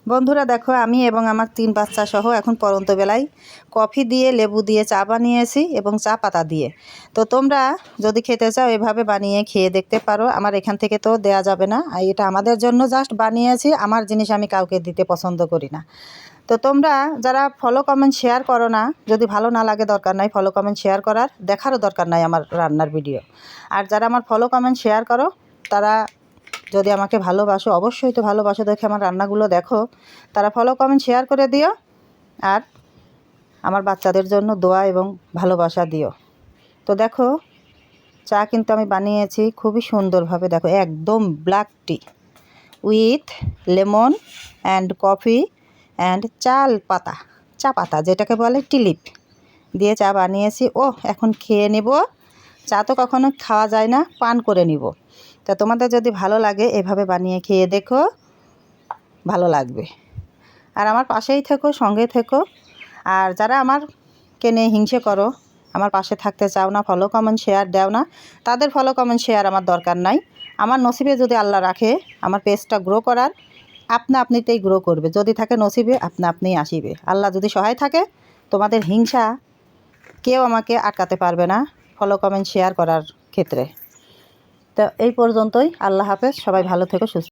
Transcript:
বন্ধুরা দেখো, আমি এবং আমার 3 বাচ্চা সহ এখন পরন্ত বেলায় কফি দিয়ে, লেবু দিয়ে চা বানিয়েছি এবং চা পাতা দিয়ে। তো তোমরা যদি খেতে চাও এভাবে বানিয়ে খেয়ে দেখতে পারো। আমার এখান থেকে তো দেয়া যাবে না, এটা আমাদের জন্য জাস্ট বানিয়েছি। আমার জিনিস আমি কাউকে দিতে পছন্দ করি না। তো তোমরা যারা ফলো কমেন্ট শেয়ার করো না, যদি ভালো না লাগে দরকার নাই ফলো কমেন্ট শেয়ার করার, দেখারও দরকার নাই আমার রান্নার ভিডিও। আর যারা আমার ফলো কমেন্ট শেয়ার করো তারা যদি আমাকে ভালোবাসো, অবশ্যই তো ভালোবাসো দেখে আমার রান্নাগুলো দেখো, তারা ফলো কমেন্ট শেয়ার করে দিও। আর আমার বাচ্চাদের জন্য দোয়া এবং ভালোবাসা দিও। তো দেখো, চা কিন্তু আমি বানিয়েছি খুবই সুন্দরভাবে। দেখো, একদম black T with lemon and coffee and চা পাতা যেটাকে বলে টিলিপ দিয়ে চা বানিয়েছি। এখন খেয়ে নেব। চা তো কখনো খাওয়া যায় না, পান করে নিব। তা তোমাদের যদি ভালো লাগে এভাবে বানিয়ে খেয়ে দেখো, ভালো লাগবে। আর আমার পাশেই থেকো, সঙ্গে থেকো। আর যারা আমারকে নিয়ে হিংসে করো, আমার পাশে থাকতে চাও না, ফলো কমেন্ট শেয়ার দাও না, তাদের ফলো কমেন্ট শেয়ার আমার দরকার নাই। আমার নসিবে যদি আল্লাহ রাখে আমার পেজটা গ্রো করার, আপনিতেই গ্রো করবে। যদি থাকে নসিবে, আপনিই আসিবে। আল্লাহ যদি সহায় থাকে, তোমাদের হিংসা কেউ আমাকে আটকাতে পারবে না ফলো কমেন্ট শেয়ার করার ক্ষেত্রে। তো এই পর্যন্তই। আল্লাহ হাফেজ। সবাই ভালো থেকো, সুস্থ।